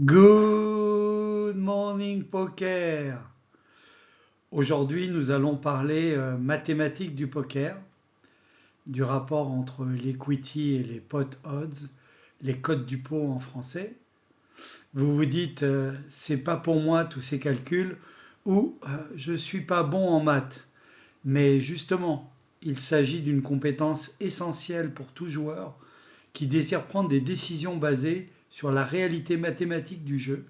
Good morning poker. Aujourd'hui, nous allons parler mathématiques du poker, du rapport entre l'equity et les pot odds, les codes du pot en français. Vous vous dites, c'est pas pour moi tous ces calculs, ou je suis pas bon en maths. Mais justement, il s'agit d'une compétence essentielle pour tout joueur qui désire prendre des décisions basées sur la réalité mathématique du jeu,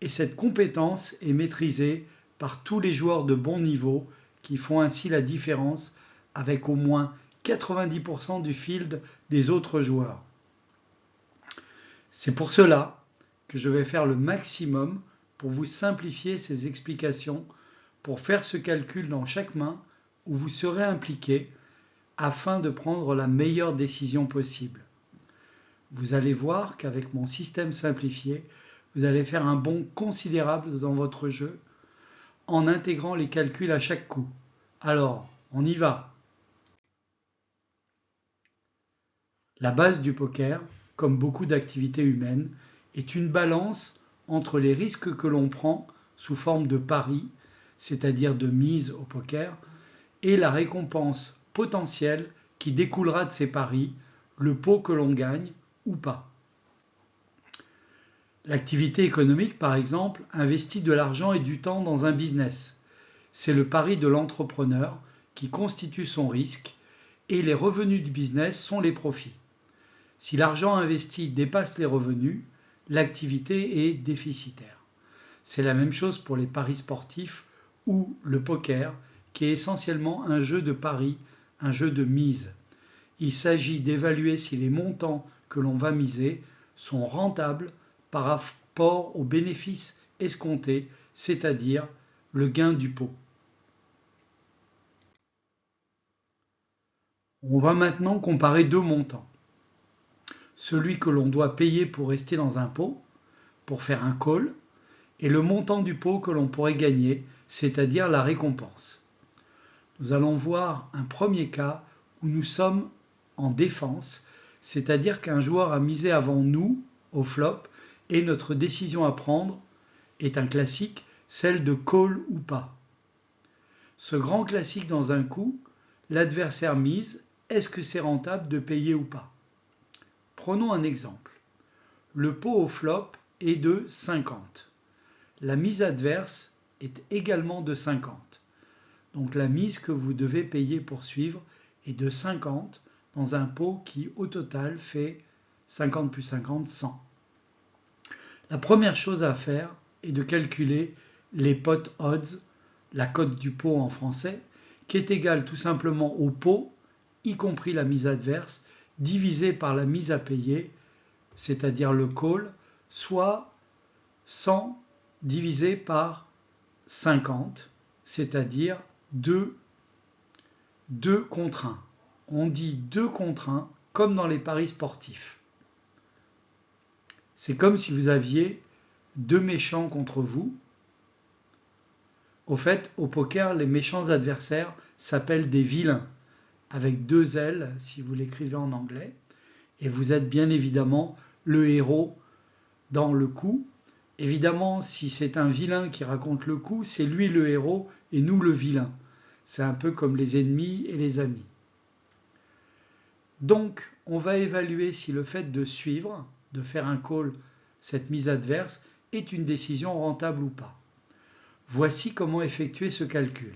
et cette compétence est maîtrisée par tous les joueurs de bon niveau qui font ainsi la différence avec au moins 90% du field des autres joueurs. C'est pour cela que je vais faire le maximum pour vous simplifier ces explications, pour faire ce calcul dans chaque main où vous serez impliqué afin de prendre la meilleure décision possible. Vous allez voir qu'avec mon système simplifié, vous allez faire un bond considérable dans votre jeu en intégrant les calculs à chaque coup. Alors, on y va. La base du poker, comme beaucoup d'activités humaines, est une balance entre les risques que l'on prend sous forme de paris, c'est-à-dire de mise au poker, et la récompense potentielle qui découlera de ces paris, le pot que l'on gagne ou pas. L'activité économique, par exemple, investit de l'argent et du temps dans un business. C'est le pari de l'entrepreneur qui constitue son risque et les revenus du business sont les profits. Si l'argent investi dépasse les revenus, l'activité est déficitaire. C'est la même chose pour les paris sportifs ou le poker, qui est essentiellement un jeu de paris, un jeu de mise. Il s'agit d'évaluer si les montants que l'on va miser sont rentables par rapport aux bénéfices escomptés, c'est-à-dire le gain du pot. On va maintenant comparer deux montants. Celui que l'on doit payer pour rester dans un pot, pour faire un call, et le montant du pot que l'on pourrait gagner, c'est-à-dire la récompense. Nous allons voir un premier cas où nous sommes en défense, c'est-à-dire qu'un joueur a misé avant nous au flop et notre décision à prendre est un classique, celle de call ou pas. Ce grand classique dans un coup, l'adversaire mise, est-ce que c'est rentable de payer ou pas? Prenons un exemple. Le pot au flop est de 50. La mise adverse est également de 50. Donc la mise que vous devez payer pour suivre est de 50 dans un pot qui au total fait 50 plus 50, 100. La première chose à faire est de calculer les pot odds, la cote du pot en français, qui est égale tout simplement au pot, y compris la mise adverse, divisé par la mise à payer, c'est-à-dire le call, soit 100 divisé par 50, c'est-à-dire 2 contre 1. On dit 2 contre 1 comme dans les paris sportifs. C'est comme si vous aviez deux méchants contre vous. Au fait, au poker, les méchants adversaires s'appellent des vilains, avec deux L si vous l'écrivez en anglais. Et vous êtes bien évidemment le héros dans le coup. Évidemment, si c'est un vilain qui raconte le coup, c'est lui le héros et nous le vilain. C'est un peu comme les ennemis et les amis. Donc, on va évaluer si le fait de suivre, de faire un call, cette mise adverse, est une décision rentable ou pas. Voici comment effectuer ce calcul.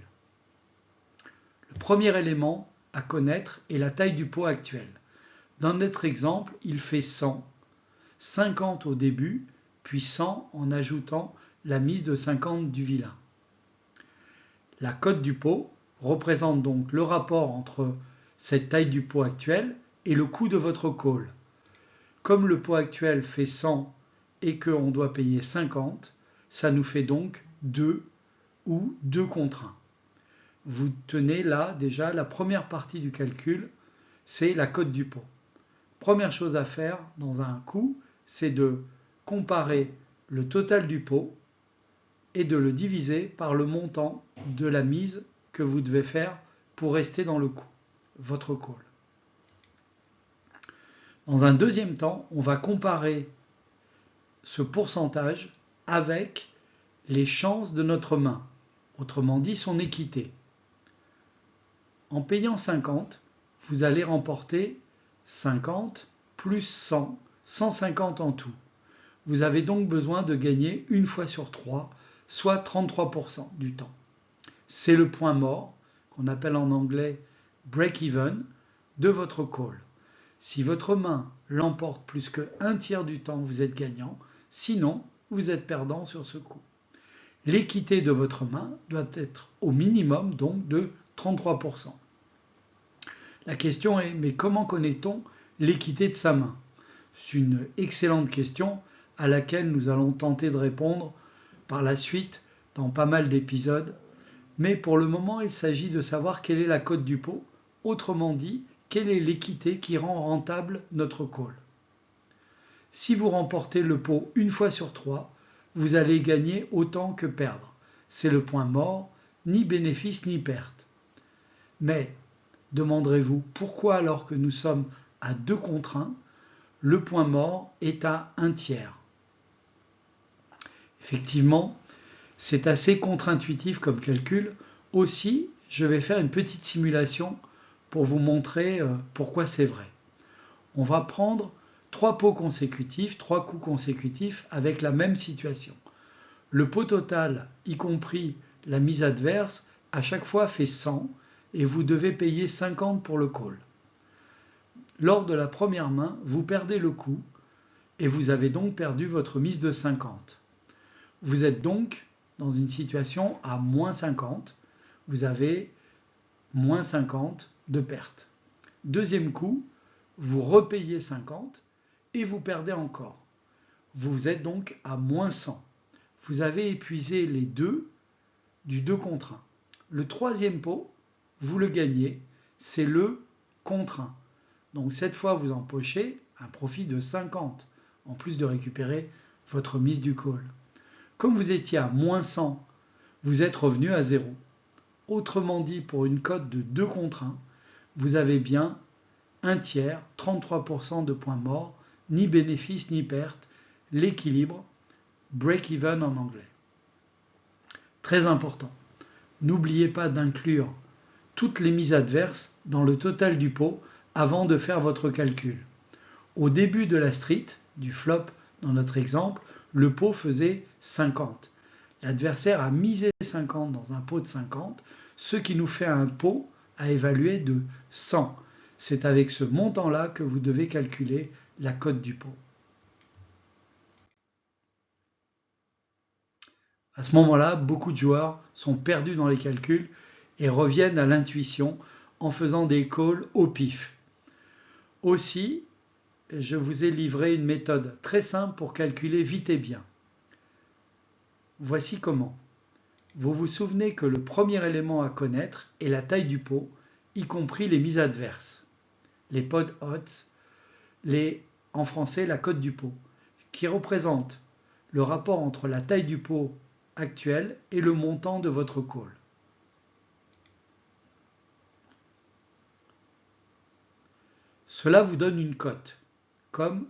Le premier élément à connaître est la taille du pot actuel. Dans notre exemple, il fait 100, 50 au début, puis 100 en ajoutant la mise de 50 du vilain. La cote du pot représente donc le rapport entre cette taille du pot actuel et le coût de votre call. Comme le pot actuel fait 100 et qu'on doit payer 50, ça nous fait donc 2 ou 2 contre 1. Vous tenez là déjà la première partie du calcul, c'est la cote du pot. Première chose à faire dans un coup, c'est de comparer le total du pot et de le diviser par le montant de la mise que vous devez faire pour rester dans le coup, votre call. Dans un deuxième temps, on va comparer ce pourcentage avec les chances de notre main, autrement dit son équité. En payant 50, vous allez remporter 50 plus 100, 150 en tout. Vous avez donc besoin de gagner une fois sur 3, soit 33% du temps. C'est le point mort, qu'on appelle en anglais break-even, de votre call. Si votre main l'emporte plus que un tiers du temps, vous êtes gagnant, sinon vous êtes perdant sur ce coup. L'équité de votre main doit être au minimum donc de 33%. La question est, mais comment connaît-on l'équité de sa main? C'est une excellente question à laquelle nous allons tenter de répondre par la suite dans pas mal d'épisodes. Mais pour le moment, il s'agit de savoir quelle est la cote du pot, autrement dit, quelle est l'équité qui rend rentable notre call. Si vous remportez le pot une fois sur 3, vous allez gagner autant que perdre. C'est le point mort, ni bénéfice ni perte. Mais, demanderez-vous, pourquoi alors que nous sommes à 2 contre 1, le point mort est à 1 tiers? Effectivement, c'est assez contre-intuitif comme calcul. Aussi, je vais faire une petite simulation pour vous montrer pourquoi c'est vrai. On va prendre 3 pots consécutifs, 3 coups consécutifs avec la même situation. Le pot total, y compris la mise adverse, à chaque fois fait 100 et vous devez payer 50 pour le call. Lors de la première main, vous perdez le coup et vous avez donc perdu votre mise de 50. Vous êtes donc dans une situation à moins 50. Vous avez moins 50 de perte. Deuxième coup, vous repayez 50 et vous perdez encore. Vous êtes donc à moins 100. Vous avez épuisé les deux du 2 contre 1. Le troisième pot, vous le gagnez, c'est le contre 1. Donc cette fois, vous empochez un profit de 50, en plus de récupérer votre mise du call. Comme vous étiez à moins 100, vous êtes revenu à 0. Autrement dit, pour une cote de 2 contre 1, vous avez bien un tiers, 33% de points morts, ni bénéfice ni perte, l'équilibre, break-even en anglais. Très important, n'oubliez pas d'inclure toutes les mises adverses dans le total du pot avant de faire votre calcul. Au début de la street, du flop dans notre exemple, le pot faisait 50. L'adversaire a misé 50 dans un pot de 50, ce qui nous fait un pot à évaluer de 100. C'est avec ce montant-là que vous devez calculer la cote du pot. À ce moment-là, beaucoup de joueurs sont perdus dans les calculs et reviennent à l'intuition en faisant des calls au pif. Aussi, je vous ai livré une méthode très simple pour calculer vite et bien. Voici comment. Vous vous souvenez que le premier élément à connaître est la taille du pot, y compris les mises adverses. Les pot odds, en français la cote du pot, qui représente le rapport entre la taille du pot actuel et le montant de votre call. Cela vous donne une cote, comme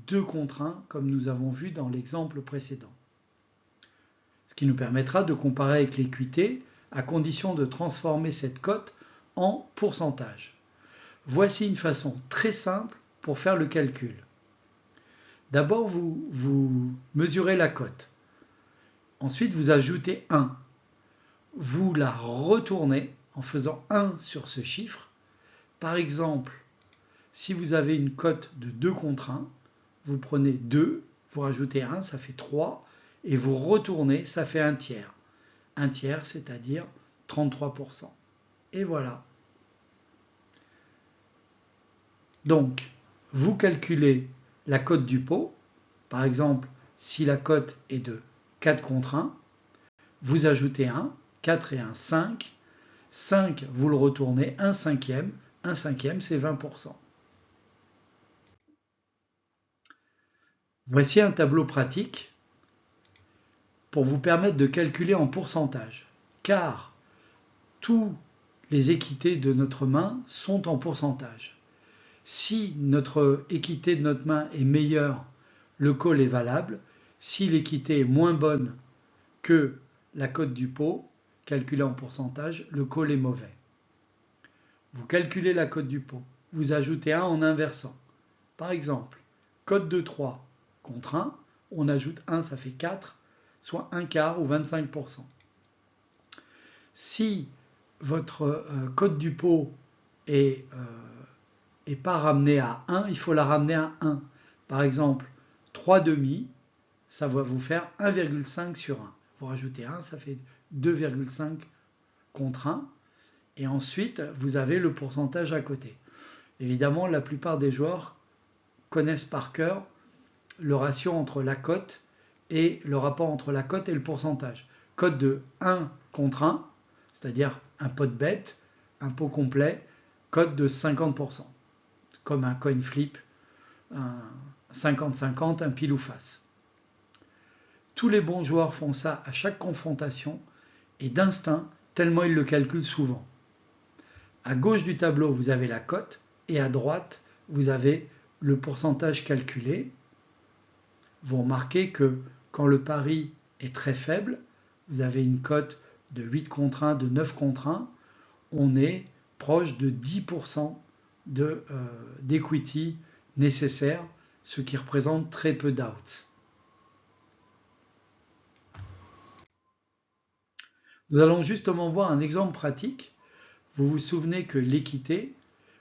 2 contre 1, comme nous avons vu dans l'exemple précédent. Ce qui nous permettra de comparer avec l'équité, à condition de transformer cette cote en pourcentage. Voici une façon très simple pour faire le calcul. D'abord, vous mesurez la cote. Ensuite, vous ajoutez 1. Vous la retournez en faisant 1 sur ce chiffre. Par exemple, si vous avez une cote de 2 contre 1, vous prenez 2, vous rajoutez 1, ça fait 3, et vous retournez, ça fait un tiers. Un tiers, c'est-à-dire 33%. Et voilà. Donc, vous calculez la cote du pot. Par exemple, si la cote est de 4 contre 1, vous ajoutez 1, 4 et 1, 5. 5, vous le retournez, 1 cinquième. 1 cinquième, c'est 20%. Voici un tableau pratique pour vous permettre de calculer en pourcentage, car tous les équités de notre main sont en pourcentage. Si notre équité de notre main est meilleure, le call est valable. Si l'équité est moins bonne que la cote du pot, calculée en pourcentage, le call est mauvais. Vous calculez la cote du pot, vous ajoutez 1 en inversant. Par exemple, cote de 3 contre 1, on ajoute 1, ça fait 4, soit un quart ou 25%. Si votre cote du pot est pas ramenée à 1, il faut la ramener à 1. Par exemple, 3 demi, ça va vous faire 1,5 sur 1. Vous rajoutez 1, ça fait 2,5 contre 1. Et ensuite, vous avez le pourcentage à côté. Évidemment, la plupart des joueurs connaissent par cœur le ratio entre la cote et le rapport entre la cote et le pourcentage. Cote de 1 contre 1, c'est-à-dire un pot de bête, un pot complet, cote de 50%, comme un coin flip, un 50-50, un pile ou face. Tous les bons joueurs font ça à chaque confrontation et d'instinct, tellement ils le calculent souvent. À gauche du tableau, vous avez la cote et à droite, vous avez le pourcentage calculé. Vous remarquez que quand le pari est très faible, vous avez une cote de 8 contre 1, de 9 contre 1, on est proche de 10% d'equity nécessaire, ce qui représente très peu d'outs. Nous allons justement voir un exemple pratique. Vous vous souvenez que l'équité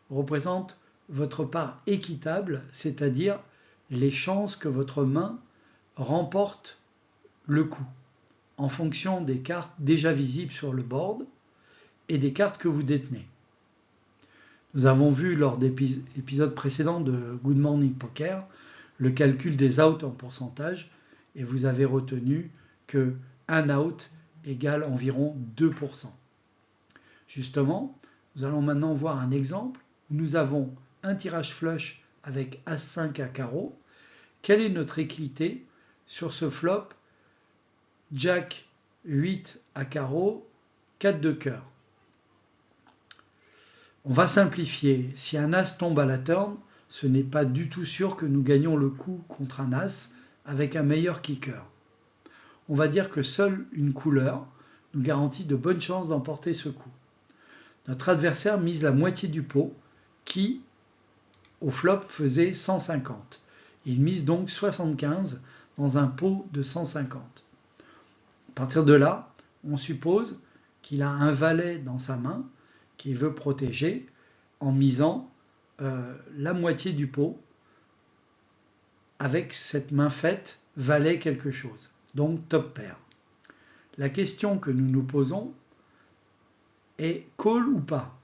représente votre part équitable, c'est-à-dire les chances que votre main remporte le coup, en fonction des cartes déjà visibles sur le board et des cartes que vous détenez. Nous avons vu lors d'épisodes précédents de Good Morning Poker le calcul des outs en pourcentage et vous avez retenu que un out égale environ 2%. Justement, nous allons maintenant voir un exemple où nous avons un tirage flush avec As-5 à carreau. Quelle est notre équité sur ce flop Jack 8 à carreau, 4 de cœur? On va simplifier. Si un As tombe à la turn, ce n'est pas du tout sûr que nous gagnons le coup contre un As avec un meilleur kicker. On va dire que seule une couleur nous garantit de bonnes chances d'emporter ce coup. Notre adversaire mise la moitié du pot qui, au flop, faisait 150. Il mise donc 75 dans un pot de 150. À partir de là, on suppose qu'il a un valet dans sa main qu'il veut protéger en misant la moitié du pot avec cette main faite valet quelque chose, donc top pair. La question que nous nous posons est call ou pas?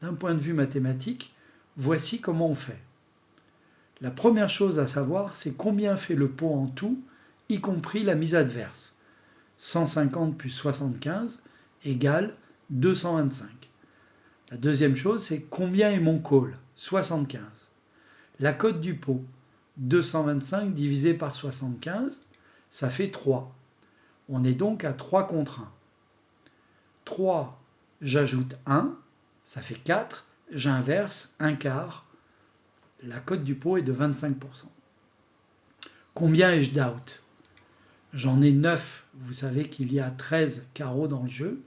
D'un point de vue mathématique, voici comment on fait. La première chose à savoir, c'est combien fait le pot en tout, y compris la mise adverse. 150 plus 75 égale 225. La deuxième chose, c'est combien est mon call? 75. La cote du pot, 225 divisé par 75, ça fait 3. On est donc à 3 contre 1. 3, j'ajoute 1, ça fait 4. J'inverse, un quart. La cote du pot est de 25%. Combien ai-je d'out? J'en ai 9. Vous savez qu'il y a 13 carreaux dans le jeu.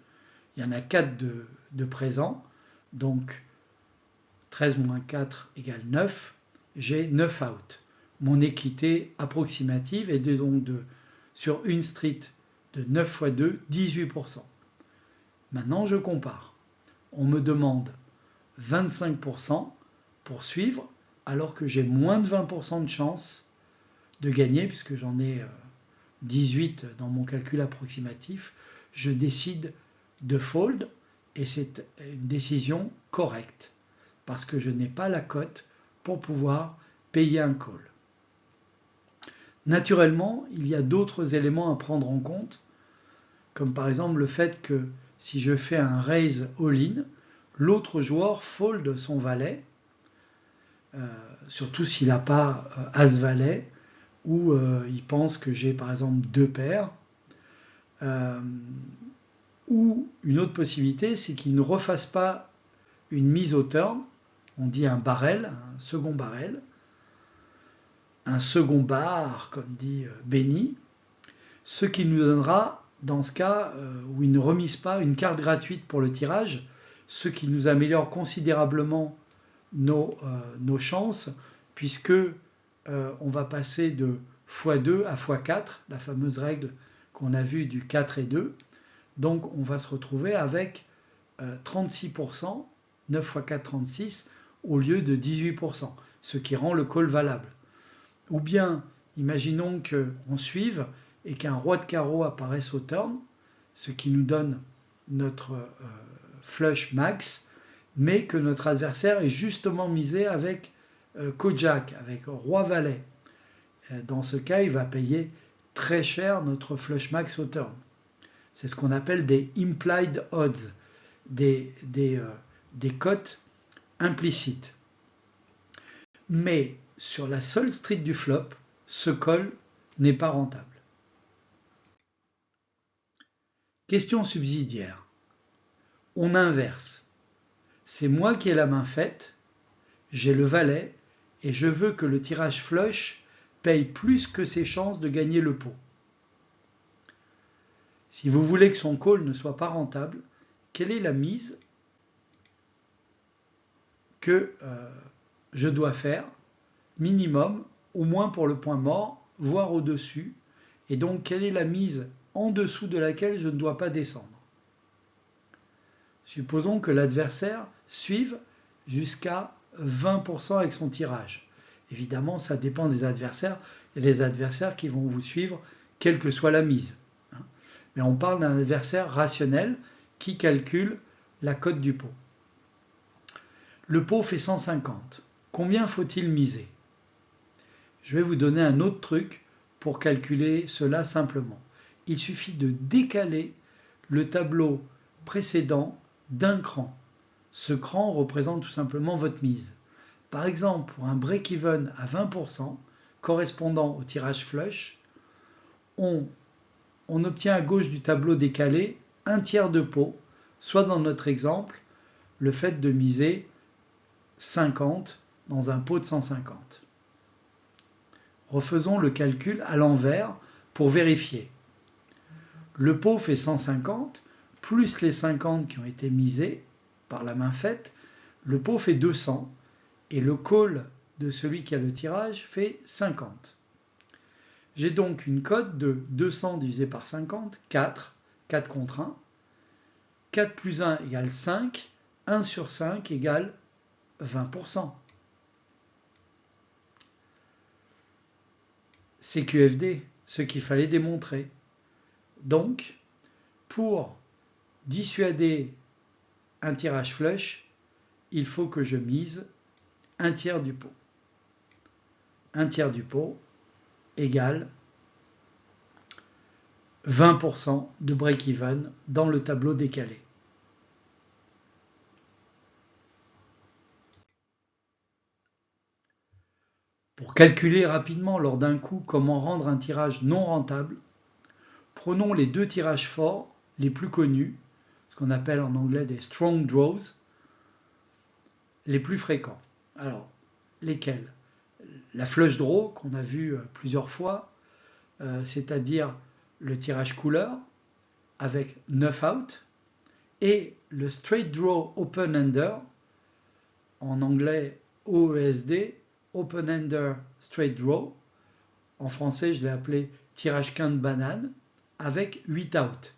Il y en a 4 de présents. Donc 13 moins 4 égale 9. J'ai 9 out. Mon équité approximative est donc sur une street de 9 x 2, 18%. Maintenant, je compare. On me demande 25% pour suivre, alors que j'ai moins de 20% de chance de gagner, puisque j'en ai 18 dans mon calcul approximatif. Je décide de fold, et c'est une décision correcte, parce que je n'ai pas la cote pour pouvoir payer un call. Naturellement, il y a d'autres éléments à prendre en compte, comme par exemple le fait que si je fais un raise all-in, l'autre joueur fold son valet, surtout s'il n'a pas as-valet, ou il pense que j'ai par exemple 2 paires. Ou une autre possibilité, c'est qu'il ne refasse pas une mise au turn, on dit un barrel, un second barrel, un second bar, comme dit Benny, ce qui nous donnera, dans ce cas où il ne remise pas, une carte gratuite pour le tirage, ce qui nous améliore considérablement nos chances, puisque on va passer de x2 à x4, la fameuse règle qu'on a vue du 4 et 2. Donc on va se retrouver avec 36%, 9 x 4, 36, au lieu de 18%, ce qui rend le call valable. Ou bien, imaginons qu'on suive et qu'un roi de carreau apparaisse au turn, ce qui nous donne notre flush max, mais que notre adversaire est justement misé avec Kojak, avec roi-valet. Dans ce cas, il va payer très cher notre flush max au turn. C'est ce qu'on appelle des implied odds, des cotes implicites. Mais sur la seule street du flop, ce call n'est pas rentable. Question subsidiaire. On inverse. C'est moi qui ai la main faite, j'ai le valet, et je veux que le tirage flush paye plus que ses chances de gagner le pot. Si vous voulez que son call ne soit pas rentable, quelle est la mise que je dois faire, minimum, au moins pour le point mort, voire au-dessus, et donc quelle est la mise en dessous de laquelle je ne dois pas descendre. Supposons que l'adversaire suive jusqu'à 20% avec son tirage. Évidemment, ça dépend des adversaires. Il y a des adversaires qui vont vous suivre quelle que soit la mise. Mais on parle d'un adversaire rationnel qui calcule la cote du pot. Le pot fait 150. Combien faut-il miser? Je vais vous donner un autre truc pour calculer cela simplement. Il suffit de décaler le tableau précédent d'un cran. Ce cran représente tout simplement votre mise. Par exemple, pour un break-even à 20%, correspondant au tirage flush, on obtient à gauche du tableau décalé un tiers de pot, soit dans notre exemple, le fait de miser 50 dans un pot de 150. Refaisons le calcul à l'envers pour vérifier. Le pot fait 150, plus les 50 qui ont été misés par la main faite, le pot fait 200, et le call de celui qui a le tirage fait 50. J'ai donc une cote de 200 divisé par 50, 4, 4 contre 1. 4 plus 1 égale 5, 1 sur 5 égale 20%. C'est QFD, ce qu'il fallait démontrer. Donc, pour dissuader un tirage flush, il faut que je mise un tiers du pot. Un tiers du pot égale 20% de break-even dans le tableau décalé. Pour calculer rapidement lors d'un coup comment rendre un tirage non rentable, prenons les deux tirages forts les plus connus, ce qu'on appelle en anglais des strong draws, les plus fréquents. Alors, lesquels? La flush draw qu'on a vu plusieurs fois, c'est-à-dire le tirage couleur avec 9 out, et le straight draw open-ender, en anglais OESD, open-ender straight draw, en français je l'ai appelé tirage quinte banane, avec 8 out,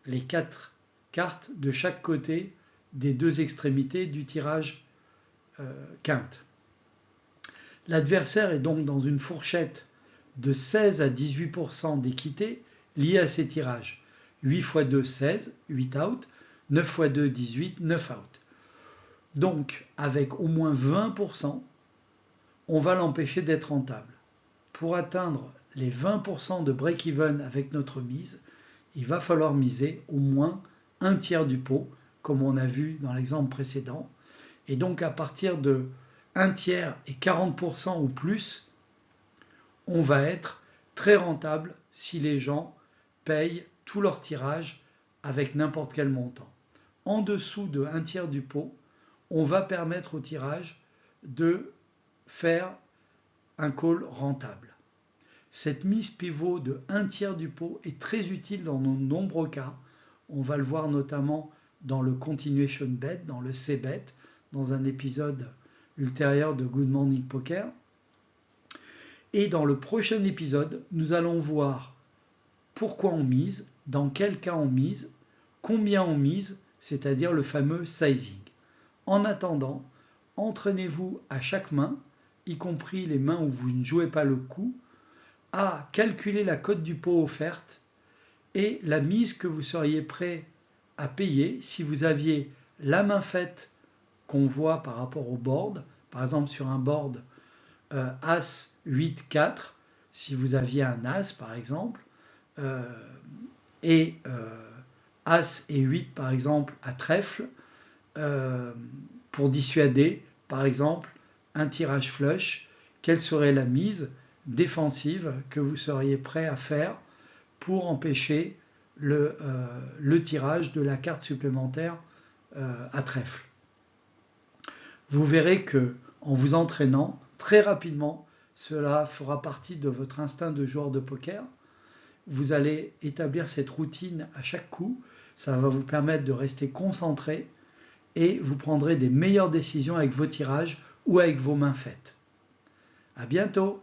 les 4 cartes de chaque côté des deux extrémités du tirage quinte. L'adversaire est donc dans une fourchette de 16 à 18% d'équité liée à ces tirages. 8 x 2, 16, 8 out, 9 x 2, 18, 9 out. Donc, avec au moins 20%, on va l'empêcher d'être rentable. Pour atteindre les 20% de break-even avec notre mise, il va falloir miser au moins un tiers du pot, comme on a vu dans l'exemple précédent. Et donc, à partir de 1 tiers et 40% ou plus, on va être très rentable si les gens payent tout leur tirage avec n'importe quel montant. En dessous de 1 tiers du pot, on va permettre au tirage de faire un call rentable. Cette mise pivot de 1/3 du pot est très utile dans de nombreux cas. On va le voir notamment dans le continuation bet, dans le c-bet, dans un épisode ultérieur de Good Morning Poker. Et dans le prochain épisode, nous allons voir pourquoi on mise, dans quel cas on mise, combien on mise, c'est-à-dire le fameux sizing. En attendant, entraînez-vous à chaque main, y compris les mains où vous ne jouez pas le coup, à calculer la cote du pot offerte et la mise que vous seriez prêt à payer si vous aviez la main faite qu'on voit par rapport au board, par exemple sur un board As 8 4, si vous aviez un As par exemple, et As et 8 par exemple à trèfle, pour dissuader par exemple un tirage flush, quelle serait la mise défensive que vous seriez prêt à faire pour empêcher le tirage de la carte supplémentaire à trèfle. Vous verrez que en vous entraînant très rapidement, cela fera partie de votre instinct de joueur de poker. Vous allez établir cette routine à chaque coup, ça va vous permettre de rester concentré et vous prendrez des meilleures décisions avec vos tirages ou avec vos mains faites. À bientôt!